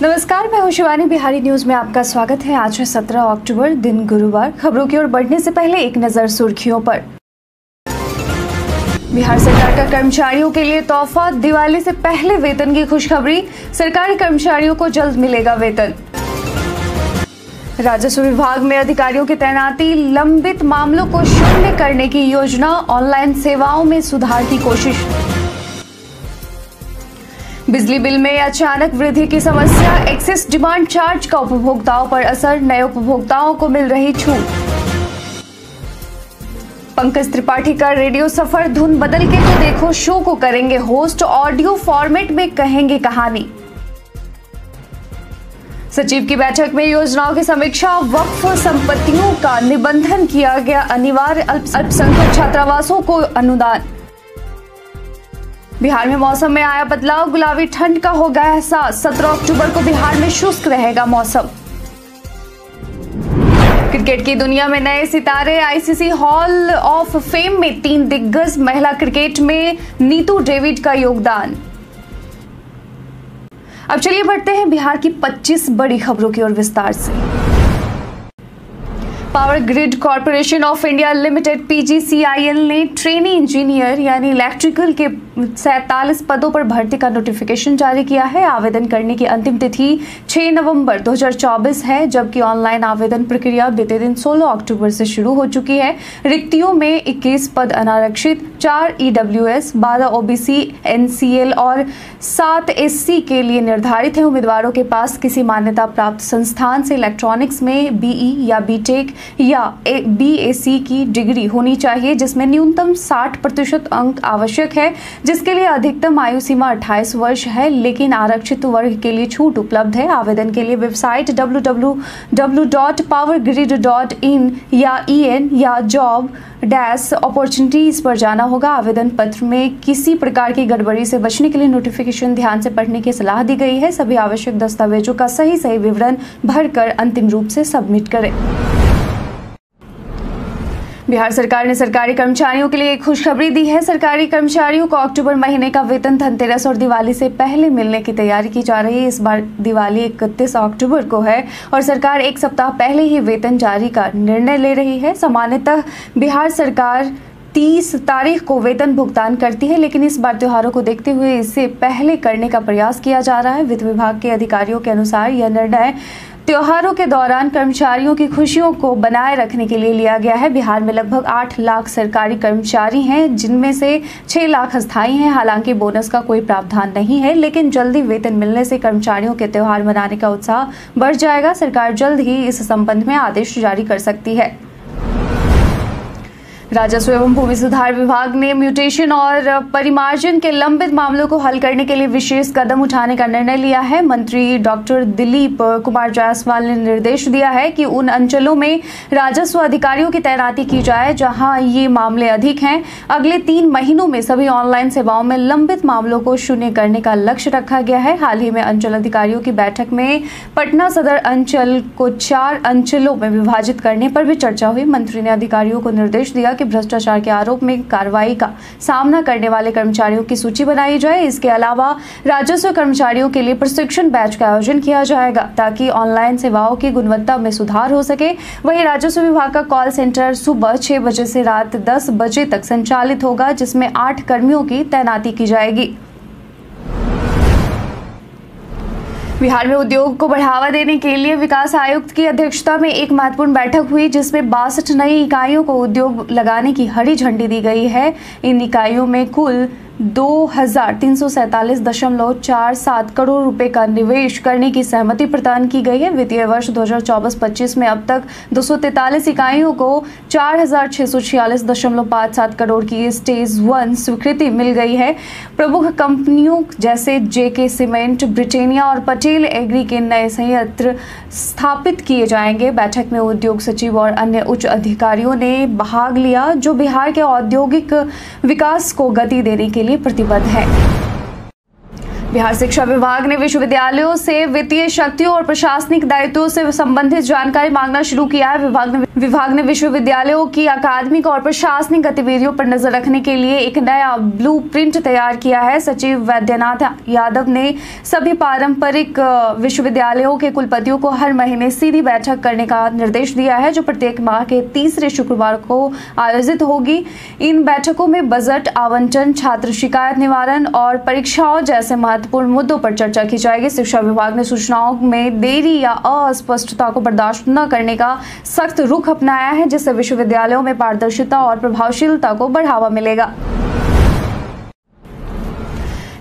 नमस्कार, मैं हूं शिवानी। बिहारी न्यूज में आपका स्वागत है। आज है 17 अक्टूबर, दिन गुरुवार। खबरों की ओर बढ़ने से पहले एक नजर सुर्खियों पर। बिहार सरकार का कर्मचारियों के लिए तोहफा, दिवाली से पहले वेतन की खुशखबरी। सरकारी कर्मचारियों को जल्द मिलेगा वेतन। राजस्व विभाग में अधिकारियों की तैनाती, लंबित मामलों को शून्य करने की योजना, ऑनलाइन सेवाओं में सुधार की कोशिश। बिजली बिल में अचानक वृद्धि की समस्या, एक्सेस डिमांड चार्ज का उपभोक्ताओं पर असर, नए उपभोक्ताओं को मिल रही छूट। पंकज त्रिपाठी का रेडियो सफर, धुन बदल के तो देखो शो को करेंगे होस्ट, ऑडियो फॉर्मेट में कहेंगे कहानी। सचिव की बैठक में योजनाओं की समीक्षा, वक्फ संपत्तियों का निबंधन किया गया अनिवार्य, अल्पसंख्यक छात्रावासों को अनुदान। बिहार में मौसम में आया बदलाव, गुलाबी ठंड का हो गया एहसास। 17 अक्टूबर को बिहार में शुष्क रहेगा मौसम। क्रिकेट की दुनिया में नए सितारे, आईसीसी हॉल ऑफ फेम में 3 दिग्गज। महिला क्रिकेट में नीतू डेविड का योगदान। अब चलिए बढ़ते हैं बिहार की 25 बड़ी खबरों की ओर विस्तार से। Power grid corporation of India limited PGCIL ने ट्रेनी इंजीनियर यानी इलेक्ट्रिकल के 47 पदों पर भर्ती का नोटिफिकेशन जारी किया है। आवेदन करने की अंतिम तिथि 6 नवंबर 2024 है, जबकि ऑनलाइन आवेदन प्रक्रिया बीते दिन 16 अक्टूबर से शुरू हो चुकी है। रिक्तियों में 21 पद अनारक्षित, 4 ईडब्ल्यूएस, 12 ओबीसी, एनसीएल और 7 एससी के लिए निर्धारित है। उम्मीदवारों के पास किसी मान्यता प्राप्त संस्थान से इलेक्ट्रॉनिक्स में बीई या बीटेक या बीएससी की डिग्री होनी चाहिए, जिसमें न्यूनतम 60% अंक आवश्यक है, जिसके लिए अधिकतम आयु सीमा 28 वर्ष है, लेकिन आरक्षित वर्ग के लिए छूट उपलब्ध है। आवेदन के लिए वेबसाइट www.powergrid.in या EN या job-opportunities पर जाना होगा। आवेदन पत्र में किसी प्रकार की गड़बड़ी से बचने के लिए नोटिफिकेशन ध्यान से पढ़ने की सलाह दी गई है। सभी आवश्यक दस्तावेजों का सही विवरण भरकर अंतिम रूप से सबमिट करें। बिहार सरकार ने सरकारी कर्मचारियों के लिए एक खुशखबरी दी है। सरकारी कर्मचारियों को अक्टूबर महीने का वेतन धनतेरस और दिवाली से पहले मिलने की तैयारी की जा रही है। इस बार दिवाली 31 अक्टूबर को है और सरकार एक सप्ताह पहले ही वेतन जारी का निर्णय ले रही है। सामान्यतः बिहार सरकार 30 तारीख को वेतन भुगतान करती है, लेकिन इस बार त्योहारों को देखते हुए इसे पहले करने का प्रयास किया जा रहा है। वित्त विभाग के अधिकारियों के अनुसार यह निर्णय त्योहारों के दौरान कर्मचारियों की खुशियों को बनाए रखने के लिए लिया गया है। बिहार में लगभग 8 लाख सरकारी कर्मचारी हैं, जिनमें से 6 लाख अस्थायी हैं। हालांकि बोनस का कोई प्रावधान नहीं है, लेकिन जल्दी वेतन मिलने से कर्मचारियों के त्योहार मनाने का उत्साह बढ़ जाएगा। सरकार जल्द ही इस संबंध में आदेश जारी कर सकती है। राजस्व एवं भूमि सुधार विभाग ने म्यूटेशन और परिमार्जन के लंबित मामलों को हल करने के लिए विशेष कदम उठाने का निर्णय लिया है। मंत्री डॉक्टर दिलीप कुमार जायसवाल ने निर्देश दिया है कि उन अंचलों में राजस्व अधिकारियों की तैनाती की जाए जहां ये मामले अधिक हैं। अगले 3 महीनों में सभी ऑनलाइन सेवाओं में लंबित मामलों को शून्य करने का लक्ष्य रखा गया है। हाल ही में अंचल अधिकारियों की बैठक में पटना सदर अंचल को 4 अंचलों में विभाजित करने पर भी चर्चा हुई। मंत्री ने अधिकारियों को निर्देश दिया कि भ्रष्टाचार के आरोप में कार्रवाई का सामना करने वाले कर्मचारियों की सूची बनाई जाए। इसके अलावा राजस्व कर्मचारियों के लिए प्रशिक्षण बैच का आयोजन किया जाएगा ताकि ऑनलाइन सेवाओं की गुणवत्ता में सुधार हो सके। वहीं राजस्व विभाग का कॉल सेंटर सुबह 6 बजे से रात 10 बजे तक संचालित होगा, जिसमें 8 कर्मियों की तैनाती की जाएगी। बिहार में उद्योग को बढ़ावा देने के लिए विकास आयुक्त की अध्यक्षता में एक महत्वपूर्ण बैठक हुई, जिसमें 62 नई इकाइयों को उद्योग लगाने की हरी झंडी दी गई है। इन इकाइयों में कुल 2347.47 करोड़ रुपए का निवेश करने की सहमति प्रदान की गई है। वित्तीय वर्ष 2024-25 में अब तक 243 इकाइयों को 4646.57 करोड़ की स्टेज 1 स्वीकृति मिल गई है। प्रमुख कंपनियों जैसे जेके सीमेंट, ब्रिटेनिया और पटेल एग्री के नए संयंत्र स्थापित किए जाएंगे। बैठक में उद्योग सचिव और अन्य उच्च अधिकारियों ने भाग लिया, जो बिहार के औद्योगिक विकास को गति देने के लिए प्रतिबद्ध है। बिहार शिक्षा विभाग ने विश्वविद्यालयों से वित्तीय शक्तियों और प्रशासनिक दायित्वों से संबंधित जानकारी मांगना शुरू किया है। विभाग ने विश्वविद्यालयों की अकादमिक और प्रशासनिक गतिविधियों पर नजर रखने के लिए एक नया ब्लूप्रिंट तैयार किया है। सचिव वैद्यनाथ यादव ने सभी पारंपरिक विश्वविद्यालयों के कुलपतियों को हर महीने सीधी बैठक करने का निर्देश दिया है, जो प्रत्येक माह के तीसरे शुक्रवार को आयोजित होगी। इन बैठकों में बजट आवंटन, छात्र शिकायत निवारण और परीक्षाओं जैसे महत्वपूर्ण मुद्दों पर चर्चा की जाएगी। शिक्षा विभाग ने सूचनाओं में देरी या अस्पष्टता को बर्दाश्त न करने का सख्त रुख अपनाया है, जिससे विश्वविद्यालयों में पारदर्शिता और प्रभावशीलता को बढ़ावा मिलेगा।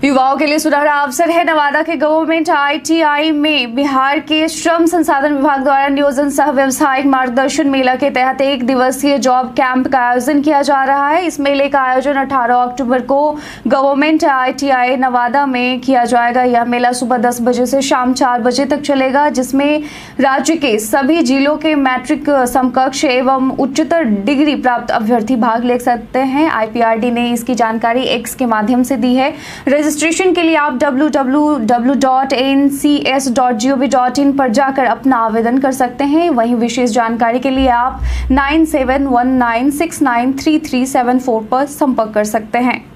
युवाओं के लिए सुनहरा अवसर है। नवादा के गवर्नमेंट ITI में बिहार के श्रम संसाधन विभाग द्वारा नियोजन सह व्यवसायिक मार्गदर्शन मेला के तहत 1 दिवसीय जॉब कैंप का आयोजन किया जा रहा है। इस मेले का आयोजन 18 अक्टूबर को गवर्नमेंट ITI नवादा में किया जाएगा। यह मेला सुबह 10 बजे से शाम 4 बजे तक चलेगा, जिसमें राज्य के सभी जिलों के मैट्रिक समकक्ष एवं उच्चतर डिग्री प्राप्त अभ्यर्थी भाग ले सकते हैं। IPRD ने इसकी जानकारी X के माध्यम से दी है। रजिस्ट्रेशन के लिए आप www.ncs.gov.in पर जाकर अपना आवेदन कर सकते हैं। वहीं विशेष जानकारी के लिए आप 9719693374 पर संपर्क कर सकते हैं।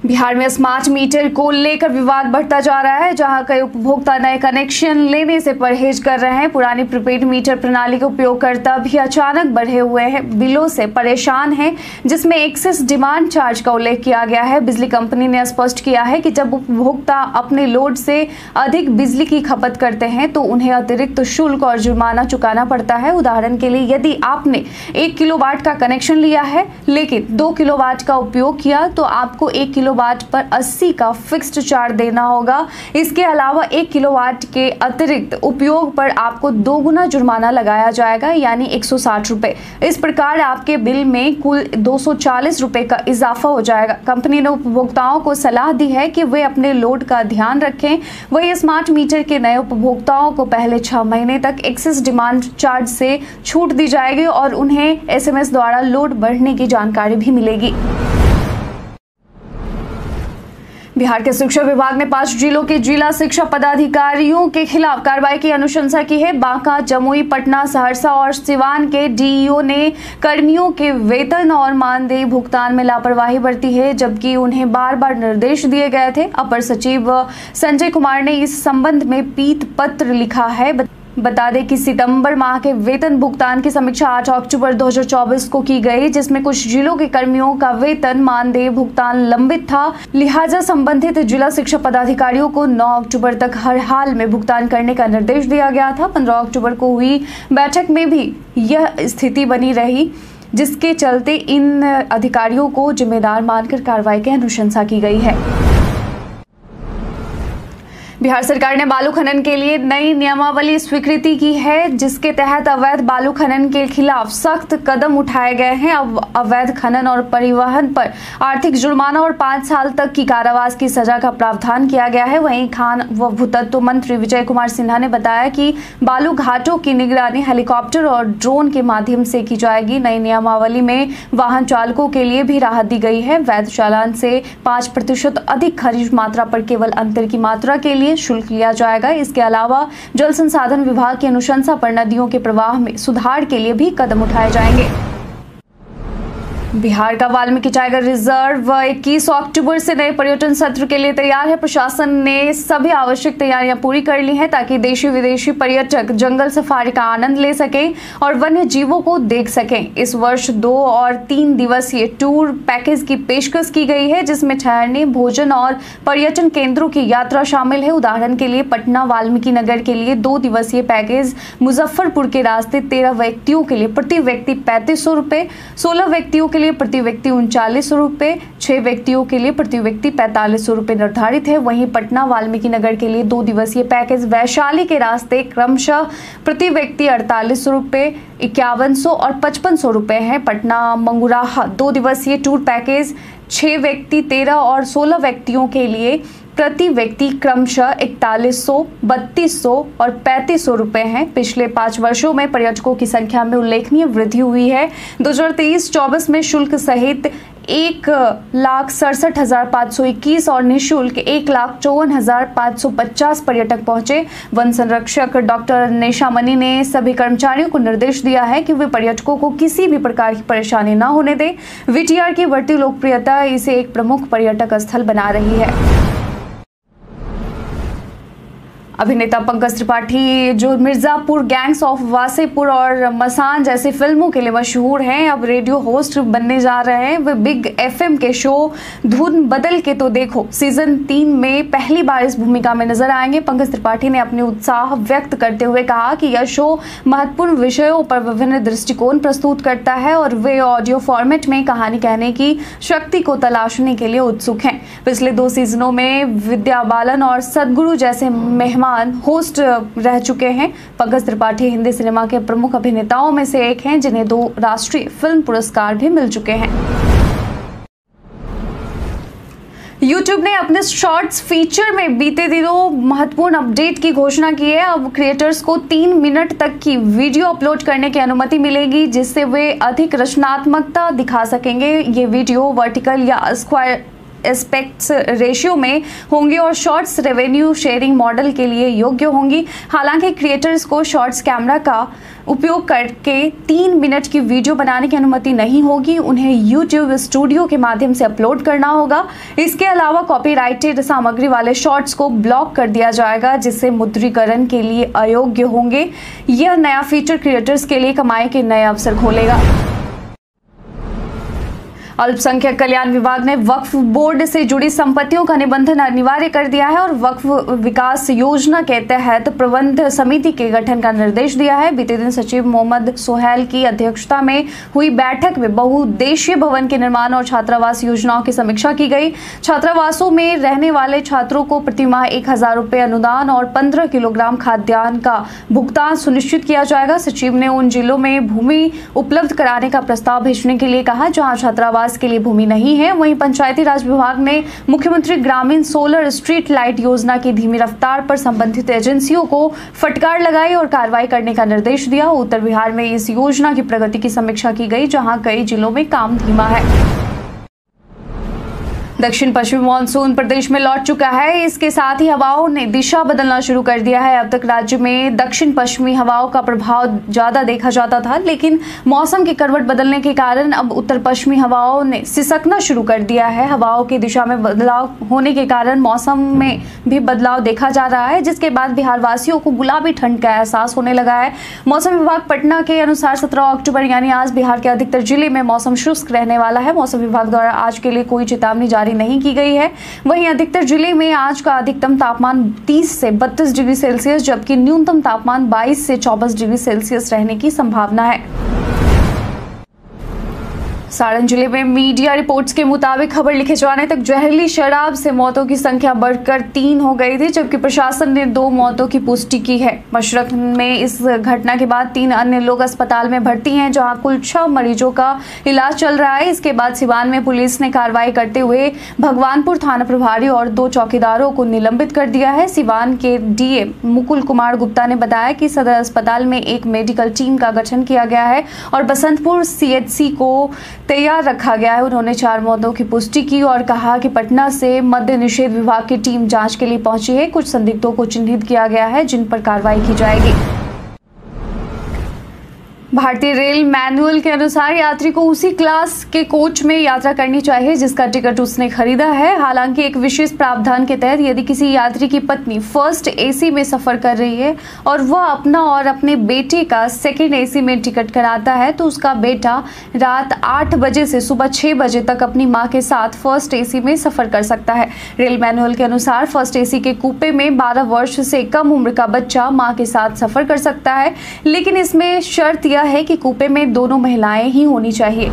बिहार में स्मार्ट मीटर को लेकर विवाद बढ़ता जा रहा है, जहां कई उपभोक्ता नए कनेक्शन लेने से परहेज कर रहे हैं। पुरानी प्रीपेड मीटर प्रणाली के उपयोगकर्ता भी अचानक बढ़े हुए बिलों से परेशान हैं, जिसमें एक्सेस डिमांड चार्ज का उल्लेख किया गया है। बिजली कंपनी ने स्पष्ट किया है कि जब उपभोक्ता अपने लोड से अधिक बिजली की खपत करते हैं तो उन्हें अतिरिक्त शुल्क और जुर्माना चुकाना पड़ता है। उदाहरण के लिए, यदि आपने 1 किलोवाट का कनेक्शन लिया है लेकिन 2 किलोवाट का उपयोग किया तो आपको 1 किलोवाट पर 80 का फिक्स्ड चार्ज देना होगा। इसके अलावा 1 किलोवाट के अतिरिक्त उपयोग पर आपको 2 गुना जुर्माना लगाया जाएगा, यानी 160 रुपए। इस प्रकार आपके बिल में कुल 240 रुपए का इजाफा हो जाएगा। कंपनी ने उपभोक्ताओं को सलाह दी है कि वे अपने लोड का ध्यान रखें। वही स्मार्ट मीटर के नए उपभोक्ताओं को पहले 6 महीने तक एक्सेस डिमांड चार्ज से छूट दी जाएगी और उन्हें SMS द्वारा लोड बढ़ने की जानकारी भी मिलेगी। बिहार के शिक्षा विभाग ने 5 जिलों के जिला शिक्षा पदाधिकारियों के खिलाफ कार्रवाई की अनुशंसा की है। बांका, जमुई, पटना, सहरसा और सिवान के DEO ने कर्मियों के वेतन और मानदेय भुगतान में लापरवाही बरती है, जबकि उन्हें बार बार निर्देश दिए गए थे। अपर सचिव संजय कुमार ने इस संबंध में पीत पत्र लिखा है। बता दें कि सितंबर माह के वेतन भुगतान की समीक्षा 8 अक्टूबर 2024 को की गई, जिसमें कुछ जिलों के कर्मियों का वेतन मानदेय भुगतान लंबित था। लिहाजा संबंधित जिला शिक्षा पदाधिकारियों को 9 अक्टूबर तक हर हाल में भुगतान करने का निर्देश दिया गया था। 15 अक्टूबर को हुई बैठक में भी यह स्थिति बनी रही, जिसके चलते इन अधिकारियों को जिम्मेदार मानकर कार्रवाई की अनुशंसा की गई है। बिहार सरकार ने बालू खनन के लिए नई नियमावली स्वीकृति की है, जिसके तहत अवैध बालू खनन के खिलाफ सख्त कदम उठाए गए हैं। अब अवैध खनन और परिवहन पर आर्थिक जुर्माना और 5 साल तक की कारावास की सजा का प्रावधान किया गया है। वहीं खान व भूतत्व मंत्री विजय कुमार सिन्हा ने बताया कि बालू घाटों की निगरानी हेलीकॉप्टर और ड्रोन के माध्यम से की जाएगी। नई नियमावली में वाहन चालकों के लिए भी राहत दी गई है। वैध चालान से 5% अधिक खनिज मात्रा पर केवल अंतर की मात्रा के लिए शुल्क लिया जाएगा। इसके अलावा जल संसाधन विभाग की अनुशंसा पर नदियों के प्रवाह में सुधार के लिए भी कदम उठाए जाएंगे। बिहार का वाल्मीकि टाइगर रिजर्व 21 अक्टूबर से नए पर्यटन सत्र के लिए तैयार है। प्रशासन ने सभी आवश्यक तैयारियां पूरी कर ली हैं ताकि देशी विदेशी पर्यटक जंगल सफारी का आनंद ले सकें और वन्य जीवों को देख सकें। इस वर्ष 2 और 3 दिवसीय टूर पैकेज की पेशकश की गई है, जिसमें ठहरने, भोजन और पर्यटन केंद्रों की यात्रा शामिल है। उदाहरण के लिए पटना वाल्मीकि नगर के लिए 2 दिवसीय पैकेज, मुजफ्फरपुर के रास्ते 13 व्यक्तियों के लिए प्रति व्यक्ति 3500 रुपए, 16 व्यक्तियों के लिए प्रति व्यक्ति 3900 रुपए, 6 व्यक्तियों के लिए प्रति व्यक्ति 4500 रुपए निर्धारित है। वहीं पटना वाल्मीकि नगर के लिए 2 दिवसीय पैकेज वैशाली के रास्ते क्रमशः प्रति व्यक्ति 4800 रुपए, 5100 और 5500 रुपए है। पटना मंगुराहा 2 दिवसीय टूर पैकेज 6 व्यक्ति 13 और 16 व्यक्तियों के लिए प्रति व्यक्ति क्रमशः 4100, 3200 और 3500 रुपए हैं। पिछले 5 वर्षों में पर्यटकों की संख्या में उल्लेखनीय वृद्धि हुई है। 2023-24 में शुल्क सहित 1,67,521 और निःशुल्क 1,54,550 पर्यटक पहुंचे। वन संरक्षक डॉक्टर नेशामणि ने सभी कर्मचारियों को निर्देश दिया है कि वे पर्यटकों को किसी भी प्रकार की परेशानी न होने दें। वीटीआर की बढ़ती लोकप्रियता इसे एक प्रमुख पर्यटक स्थल बना रही है। अभिनेता पंकज त्रिपाठी, जो मिर्जापुर, गैंग्स ऑफ वासेपुर और मसान जैसी फिल्मों के लिए मशहूर हैं, अब रेडियो होस्ट बनने जा रहे हैं। वे बिग एफएम के शो धुन बदल के तो देखो सीजन 3 में पहली बार इस भूमिका में नजर आएंगे। पंकज त्रिपाठी ने अपने उत्साह व्यक्त करते हुए कहा कि यह शो महत्वपूर्ण विषयों पर विभिन्न दृष्टिकोण प्रस्तुत करता है और वे ऑडियो फॉर्मेट में कहानी कहने की शक्ति को तलाशने के लिए उत्सुक हैं। पिछले 2 सीजनों में विद्या बालन और सदगुरु जैसे मेहमान होस्ट रह चुके हैं। पंकज त्रिपाठी हिंदी सिनेमा के प्रमुख अभिनेताओं में से एक हैं, जिन्हें 2 राष्ट्रीय फिल्म पुरस्कार भी मिल चुके हैं। YouTube ने अपने शॉर्ट्स फीचर में बीते दिनों महत्वपूर्ण अपडेट की घोषणा की है। अब क्रिएटर्स को 3 मिनट तक की वीडियो अपलोड करने की अनुमति मिलेगी, जिससे वे अधिक रचनात्मकता दिखा सकेंगे। ये वीडियो वर्टिकल या स्क्वायर एस्पेक्ट्स रेशियो में होंगी और शॉर्ट्स रेवेन्यू शेयरिंग मॉडल के लिए योग्य होंगी। हालांकि क्रिएटर्स को शॉर्ट्स कैमरा का उपयोग करके 3 मिनट की वीडियो बनाने की अनुमति नहीं होगी। उन्हें YouTube स्टूडियो के माध्यम से अपलोड करना होगा। इसके अलावा कॉपीराइटेड सामग्री वाले शॉर्ट्स को ब्लॉक कर दिया जाएगा, जिससे मुद्रीकरण के लिए अयोग्य होंगे। यह नया फीचर क्रिएटर्स के लिए कमाई के नए अवसर खोलेगा। अल्पसंख्यक कल्याण विभाग ने वक्फ बोर्ड से जुड़ी संपत्तियों का निबंधन अनिवार्य कर दिया है और वक्फ विकास योजना के तहत प्रबंध समिति के गठन का निर्देश दिया है। बीते दिन सचिव मोहम्मद सोहेल की अध्यक्षता में हुई बैठक में बहुउद्देशीय भवन के निर्माण और छात्रावास योजनाओं की समीक्षा की गई। छात्रावासों में रहने वाले छात्रों को प्रतिमाह 1,000 रुपये अनुदान और 15 किलोग्राम खाद्यान्न का भुगतान सुनिश्चित किया जाएगा। सचिव ने उन जिलों में भूमि उपलब्ध कराने का प्रस्ताव भेजने के लिए कहा जहां छात्रावास के लिए भूमि नहीं है। वहीं पंचायती राज विभाग ने मुख्यमंत्री ग्रामीण सोलर स्ट्रीट लाइट योजना की धीमी रफ्तार पर संबंधित एजेंसियों को फटकार लगाई और कार्रवाई करने का निर्देश दिया। उत्तर बिहार में इस योजना की प्रगति की समीक्षा की गई, जहां कई जिलों में काम धीमा है। दक्षिण पश्चिमी मानसून प्रदेश में लौट चुका है। इसके साथ ही हवाओं ने दिशा बदलना शुरू कर दिया है। अब तक राज्य में दक्षिण पश्चिमी हवाओं का प्रभाव ज्यादा देखा जाता था, लेकिन मौसम के करवट बदलने के कारण अब उत्तर पश्चिमी हवाओं ने सिसकना शुरू कर दिया है। हवाओं की दिशा में बदलाव होने के कारण मौसम में भी बदलाव देखा जा रहा है, जिसके बाद बिहार वासियों को गुलाबी ठंड का एहसास होने लगा है। मौसम विभाग पटना के अनुसार 17 अक्टूबर यानी आज बिहार के अधिकतर जिले में मौसम शुष्क रहने वाला है। मौसम विभाग द्वारा आज के लिए कोई चेतावनी जारी नहीं की गई है। वहीं अधिकतर जिले में आज का अधिकतम तापमान 30 से 32 डिग्री सेल्सियस जबकि न्यूनतम तापमान 22 से 24 डिग्री सेल्सियस रहने की संभावना है। सारण जिले में मीडिया रिपोर्ट्स के मुताबिक खबर लिखे जाने तक जहरीली शराब से मौतों की संख्या बढ़कर 3 हो गई थी, जबकि प्रशासन ने 2 मौतों की पुष्टि की है। मशरक में इस घटना के बाद 3 अन्य लोग अस्पताल में भर्ती हैं, जहां कुल 6 मरीजों का इलाज चल रहा है। इसके बाद सिवान में पुलिस ने कार्रवाई करते हुए भगवानपुर थाना प्रभारी और 2 चौकीदारों को निलंबित कर दिया है। सिवान के डीए मुकुल कुमार गुप्ता ने बताया कि सदर अस्पताल में एक मेडिकल टीम का गठन किया गया है और बसंतपुर सीएचसी को तैयार रखा गया है। उन्होंने 4 मौतों की पुष्टि की और कहा कि पटना से मद्य निषेध विभाग की टीम जांच के लिए पहुंची है। कुछ संदिग्धों को चिन्हित किया गया है, जिन पर कार्रवाई की जाएगी। भारतीय रेल मैनुअल के अनुसार यात्री को उसी क्लास के कोच में यात्रा करनी चाहिए जिसका टिकट उसने खरीदा है। हालांकि एक विशेष प्रावधान के तहत यदि किसी यात्री की पत्नी फर्स्ट एसी में सफर कर रही है और वह अपना और अपने बेटे का सेकंड एसी में टिकट कराता है, तो उसका बेटा रात 8 बजे से सुबह 6 बजे तक अपनी मां के साथ फर्स्ट एसी में सफर कर सकता है। रेल मैनुअल के अनुसार फर्स्ट एसी के कूपे में 12 वर्ष से कम उम्र का बच्चा मां के साथ सफर कर सकता है, लेकिन इसमें शर्त यह है कि कूपे में दोनों महिलाएं ही होनी चाहिए।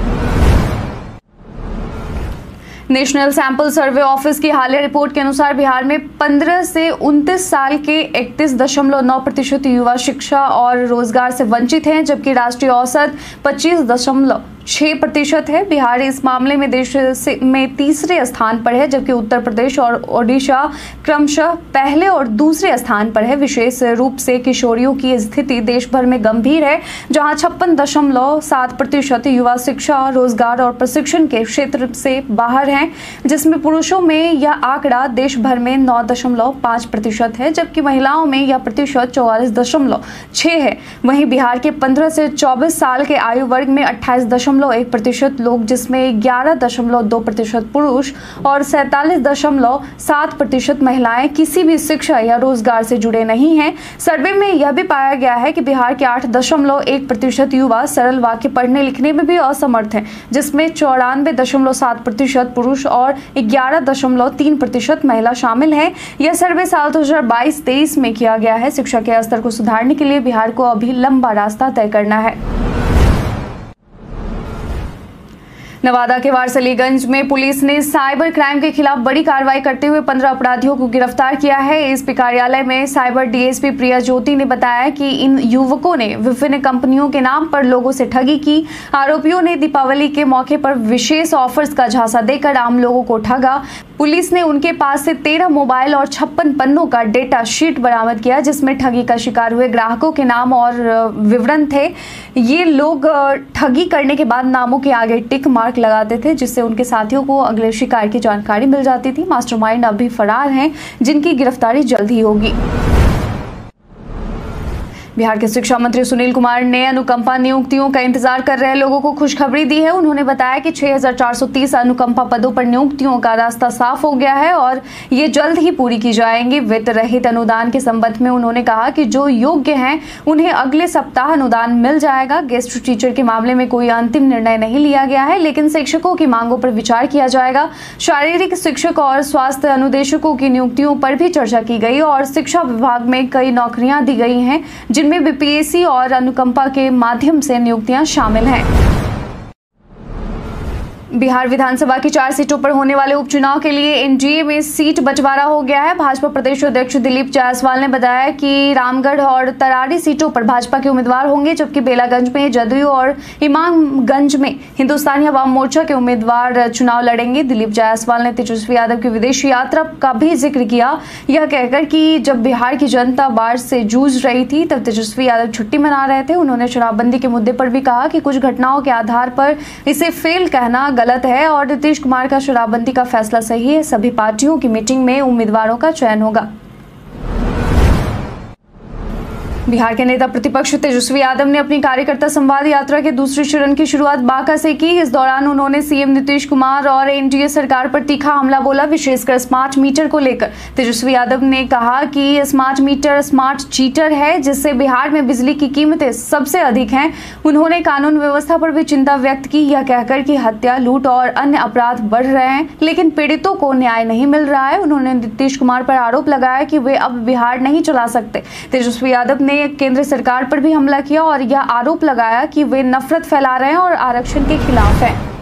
नेशनल सैंपल सर्वे ऑफिस की हालिया रिपोर्ट के अनुसार बिहार में 15 से 29 साल के 31.9% युवा शिक्षा और रोजगार से वंचित हैं, जबकि राष्ट्रीय औसत 25.6 6% है। बिहार इस मामले में देश में तीसरे स्थान पर है, जबकि उत्तर प्रदेश और ओडिशा क्रमशः पहले और दूसरे स्थान पर है। विशेष रूप से किशोरियों की स्थिति देश भर में गंभीर है, जहां 56.7% युवा शिक्षा, रोजगार और प्रशिक्षण के क्षेत्र से बाहर हैं, जिसमें पुरुषों में यह आंकड़ा देश भर में 9.5% है, जबकि महिलाओं में यह प्रतिशत 44.6 है। वहीं बिहार के 15 से 24 साल के आयु वर्ग में 28.1% लोग, जिसमें 11.2% पुरुष और 47.7% महिलाएं किसी भी शिक्षा या रोजगार से जुड़े नहीं हैं। सर्वे में यह भी पाया गया है कि बिहार के 8.1% युवा सरल वाक्य पढ़ने लिखने में भी असमर्थ हैं, जिसमें 94.7% पुरुष और 11.3% महिला शामिल है। यह सर्वे साल 2022-23 में किया गया है। शिक्षा के स्तर को सुधारने के लिए बिहार को अभी लंबा रास्ता तय करना है। नवादा के वारसलीगंज में पुलिस ने साइबर क्राइम के खिलाफ बड़ी कार्रवाई करते हुए 15 अपराधियों को गिरफ्तार किया है। एसपी कार्यालय में साइबर डीएसपी प्रिया ज्योति ने बताया कि इन युवकों ने विभिन्न कंपनियों के नाम पर लोगों से ठगी की। आरोपियों ने दीपावली के मौके पर विशेष ऑफर्स का झांसा देकर आम लोगों को ठगा। पुलिस ने उनके पास से 13 मोबाइल और 56 पन्नों का डेटा शीट बरामद किया, जिसमें ठगी का शिकार हुए ग्राहकों के नाम और विवरण थे। ये लोग ठगी करने के बाद नामों के आगे टिक मार्क लगाते थे, जिससे उनके साथियों को अगले शिकार की जानकारी मिल जाती थी। मास्टरमाइंड अभी फरार हैं, जिनकी गिरफ्तारी जल्द ही होगी। बिहार के शिक्षा मंत्री सुनील कुमार ने अनुकंपा नियुक्तियों का इंतजार कर रहे लोगों को खुशखबरी दी है। उन्होंने बताया कि 6430 अनुकंपा पदों पर नियुक्तियों का रास्ता साफ हो गया है और ये जल्द ही पूरी की जाएंगी। वित्त रहित अनुदान के संबंध में उन्होंने कहा कि जो योग्य हैं उन्हें अगले सप्ताह अनुदान मिल जाएगा। गेस्ट टीचर के मामले में कोई अंतिम निर्णय नहीं लिया गया है, लेकिन शिक्षकों की मांगों पर विचार किया जाएगा। शारीरिक शिक्षक और स्वास्थ्य अनुदेशकों की नियुक्तियों पर भी चर्चा की गई और शिक्षा विभाग में कई नौकरियां दी गई हैं, जिनमें बीपीएससी और अनुकंपा के माध्यम से नियुक्तियां शामिल हैं। बिहार विधानसभा की 4 सीटों पर होने वाले उपचुनाव के लिए एनडीए में सीट बंटवारा हो गया है। भाजपा प्रदेश अध्यक्ष दिलीप जायसवाल ने बताया कि रामगढ़ और तरारी सीटों पर भाजपा के उम्मीदवार होंगे, जबकि बेलागंज में जदयू और इमामगंज में हिंदुस्तानी अवाम मोर्चा के उम्मीदवार चुनाव लड़ेंगे। दिलीप जायसवाल ने तेजस्वी यादव की विदेश यात्रा का भी जिक्र किया, यह कहकर कि जब बिहार की जनता बाढ़ से जूझ रही थी तब तेजस्वी यादव छुट्टी मना रहे थे। उन्होंने शराबबंदी के मुद्दे पर भी कहा कि कुछ घटनाओं के आधार पर इसे फेल कहना गलत है और नीतीश कुमार का शराबबंदी का फैसला सही है। सभी पार्टियों की मीटिंग में उम्मीदवारों का चयन होगा। बिहार के नेता प्रतिपक्ष तेजस्वी यादव ने अपनी कार्यकर्ता संवाद यात्रा के दूसरे चरण की शुरुआत बांका से की। इस दौरान उन्होंने सीएम नीतीश कुमार और एनडीए सरकार पर तीखा हमला बोला, विशेषकर स्मार्ट मीटर को लेकर। तेजस्वी यादव ने कहा कि स्मार्ट मीटर स्मार्ट चीटर है, जिससे बिहार में बिजली की कीमतें सबसे अधिक हैं। उन्होंने कानून व्यवस्था पर भी चिंता व्यक्त की, यह कहकर कि हत्या, लूट और अन्य अपराध बढ़ रहे हैं, लेकिन पीड़ितों को न्याय नहीं मिल रहा है। उन्होंने नीतीश कुमार पर आरोप लगाया कि वे अब बिहार नहीं चला सकते। तेजस्वी यादव ने केंद्र सरकार पर भी हमला किया और यह आरोप लगाया कि वे नफरत फैला रहे हैं और आरक्षण के खिलाफ हैं।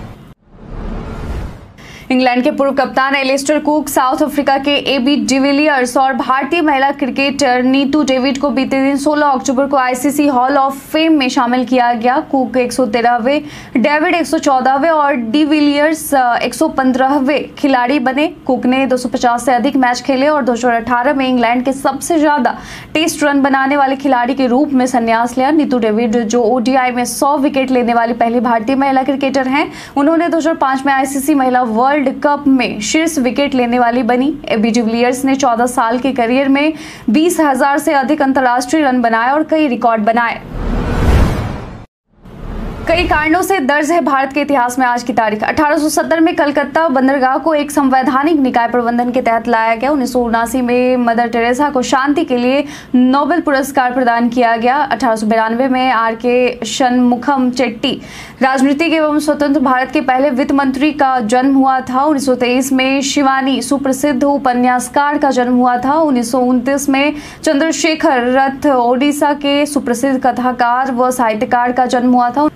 इंग्लैंड के पूर्व कप्तान एलिस्टर कुक, साउथ अफ्रीका के एबी डिविलियर्स और भारतीय महिला क्रिकेटर नीतू डेविड को बीते दिन 16 अक्टूबर को आईसीसी हॉल ऑफ फेम में शामिल किया गया। कुक 113वें, डेविड 114वें और डिविलियर्स 115वें खिलाड़ी बने। कुक ने 250 से अधिक मैच खेले और 2018 में इंग्लैंड के सबसे ज्यादा टेस्ट रन बनाने वाले खिलाड़ी के रूप में संन्यास लिया। नीतू डेविड, जो ओडीआई में 100 विकेट लेने वाली पहली भारतीय महिला क्रिकेटर हैं, उन्होंने 2005 में आईसीसी महिला वर्ल्ड कप में शीर्ष विकेट लेने वाली बनी। एबी डिविलियर्स ने 14 साल के करियर में 20,000 से अधिक अंतर्राष्ट्रीय रन बनाए और कई रिकॉर्ड बनाए। कई कारणों से दर्ज है भारत के इतिहास में आज की तारीख। 1870 में कलकत्ता बंदरगाह को एक संवैधानिक निकाय प्रबंधन के तहत लाया गया। 1979 में मदर टेरेसा को शांति के लिए नोबेल पुरस्कार प्रदान किया गया। 1892 में आर.के. शनमुखम चेट्टी, राजनीतिक एवं स्वतंत्र भारत के पहले वित्त मंत्री, का जन्म हुआ था। 1923 में शिवानी, सुप्रसिद्ध उपन्यासकार, का जन्म हुआ था। 1929 में चंद्रशेखर रथ, ओडिशा के सुप्रसिद्ध कथाकार व साहित्यकार, का जन्म हुआ था।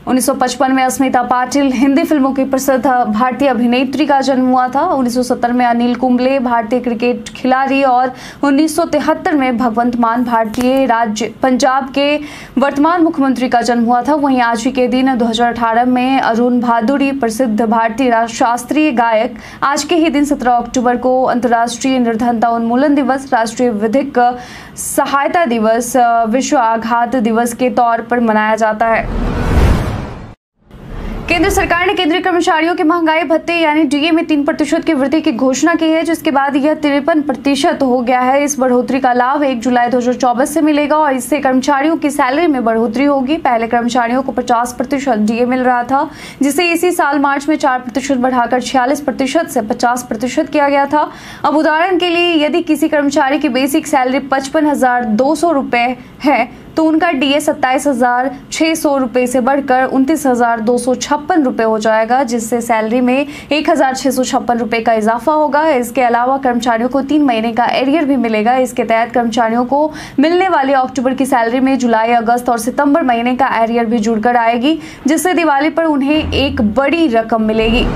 1955 में अस्मिता पाटिल हिंदी फिल्मों की प्रसिद्ध भारतीय अभिनेत्री का जन्म हुआ था। 1970 में अनिल कुंबले भारतीय क्रिकेट खिलाड़ी और 1973 में भगवंत मान भारतीय राज्य पंजाब के वर्तमान मुख्यमंत्री का जन्म हुआ था। वहीं आज ही के दिन 2018 में अरुण भादुड़ी प्रसिद्ध भारतीय शास्त्रीय गायक। आज के ही दिन 17 अक्टूबर को अंतर्राष्ट्रीय निर्धनता उन्मूलन दिवस, राष्ट्रीय विधिक सहायता दिवस, विश्व आघात दिवस के तौर पर मनाया जाता है। केंद्र सरकार ने केंद्रीय कर्मचारियों के महंगाई भत्ते यानी डीए में 3% की वृद्धि की घोषणा की है, जिसके बाद यह 53% हो गया है। इस बढ़ोतरी का लाभ 1 जुलाई 2024 से मिलेगा और इससे कर्मचारियों की सैलरी में बढ़ोतरी होगी। पहले कर्मचारियों को 50% डीए मिल रहा था, जिसे इसी साल मार्च में 4% बढ़ाकर 46% से 50% किया गया था। अब उदाहरण के लिए यदि किसी कर्मचारी की बेसिक सैलरी 55,200 रुपए है तो उनका डीए 27,600 रुपए से बढ़कर 29,256 रुपए हो जाएगा, जिससे सैलरी में 1,656 रुपए का इजाफा होगा। इसके अलावा कर्मचारियों को 3 महीने का एरियर भी मिलेगा। इसके तहत कर्मचारियों को मिलने वाली अक्टूबर की सैलरी में जुलाई, अगस्त और सितंबर महीने का एरियर भी जुड़कर आएगी, जिससे दिवाली पर उन्हें एक बड़ी रकम मिलेगी।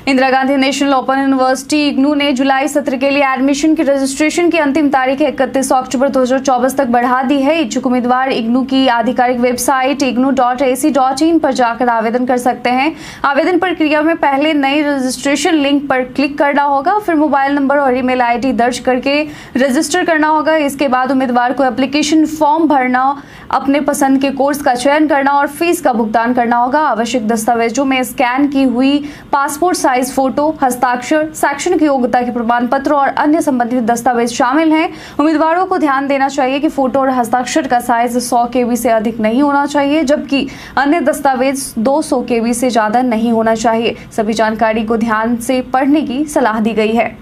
Indira Gandhi national open university IGNOU ने जुलाई सत्र के लिए एडमिशन की रजिस्ट्रेशन की अंतिम तारीख 31 अक्टूबर 2024 तक बढ़ा दी है। इच्छुक उम्मीदवार इग्नू की आधिकारिक वेबसाइट ignu.ac.in पर जाकर आवेदन कर सकते हैं। आवेदन प्रक्रिया में पहले नई रजिस्ट्रेशन लिंक पर क्लिक करना होगा, फिर मोबाइल नंबर और ईमेल आईडी दर्ज करके रजिस्टर करना होगा। इसके बाद उम्मीदवार को एप्लीकेशन फॉर्म भरना, अपने पसंद के कोर्स का चयन करना और फीस का भुगतान करना होगा। आवश्यक दस्तावेजों में स्कैन की हुई पासपोर्ट साइज फोटो, हस्ताक्षर, शैक्षणिक योग्यता के प्रमाण पत्र और अन्य संबंधित दस्तावेज शामिल हैं। उम्मीदवारों को ध्यान देना चाहिए कि फोटो और हस्ताक्षर का साइज 100 KB से अधिक नहीं होना चाहिए, जबकि अन्य दस्तावेज 200 KB से ज्यादा नहीं होना चाहिए। सभी जानकारी को ध्यान से पढ़ने की सलाह दी गई है।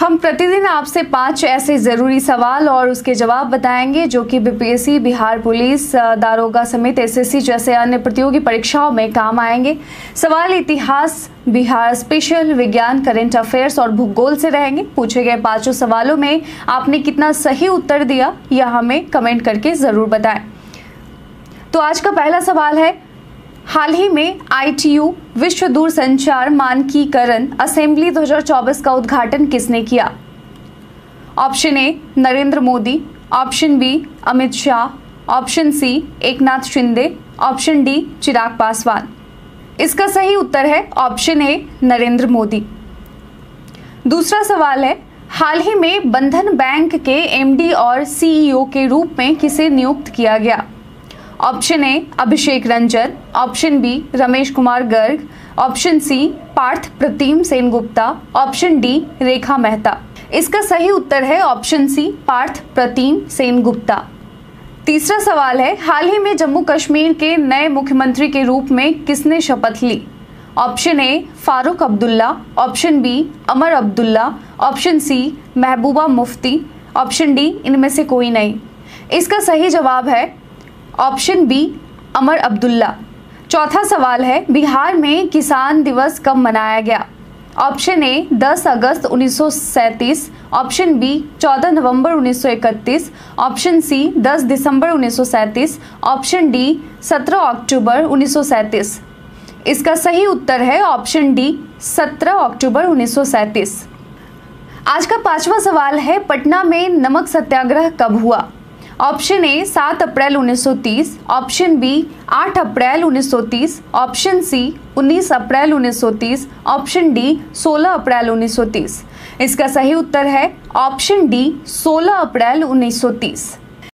हम प्रतिदिन आपसे 5 ऐसे जरूरी सवाल और उसके जवाब बताएंगे जो कि बीपीएससी, बिहार पुलिस, दारोगा समेत एसएससी जैसे अन्य प्रतियोगी परीक्षाओं में काम आएंगे। सवाल इतिहास, बिहार स्पेशल, विज्ञान, करंट अफेयर्स और भूगोल से रहेंगे। पूछे गए 5 सवालों में आपने कितना सही उत्तर दिया यह हमें कमेंट करके जरूर बताएं। तो आज का पहला सवाल है, हाल ही में ITU विश्व दूरसंचार मानकीकरण असेंबली 2024 का उद्घाटन किसने किया? Option A Narendra Modi, option B Amit Shah, option C Eknath Shinde, option D Chirag Paswan. इसका सही उत्तर है ऑप्शन ए नरेंद्र मोदी। दूसरा सवाल है, हाल ही में बंधन बैंक के MD और CEO के रूप में किसे नियुक्त किया गया? Option A Abhishek Ranjan, option B Ramesh Kumar Garg, option C Parth Pratim Sengupta, option D Rekha Mehta. इसका सही उत्तर है ऑप्शन सी पार्थ प्रतिम सेनगुप्ता। तीसरा सवाल है, हाल ही में जम्मू कश्मीर के नए मुख्यमंत्री के रूप में किसने शपथ ली? Option A Farooq Abdullah, option B Omar Abdullah, option C Mehbooba Mufti, option D इनमें से कोई नहीं। इसका सही जवाब है ऑप्शन बी अमर अब्दुल्ला। चौथा सवाल है, बिहार में किसान दिवस कब मनाया गया? ऑप्शन ए 10 अगस्त 1937, ऑप्शन बी 14 नवंबर 1931, ऑप्शन सी 10 दिसंबर 1937, ऑप्शन डी 17 अक्टूबर 1937। इसका सही उत्तर है ऑप्शन डी 17 अक्टूबर 1937। आज का 5वां सवाल है, पटना में नमक सत्याग्रह कब हुआ? ऑप्शन ए 7 अप्रैल 1930, ऑप्शन बी 8 अप्रैल 1930, ऑप्शन सी 19 अप्रैल 1930, ऑप्शन डी 16 अप्रैल 1930। इसका सही उत्तर है ऑप्शन डी 16 अप्रैल 1930।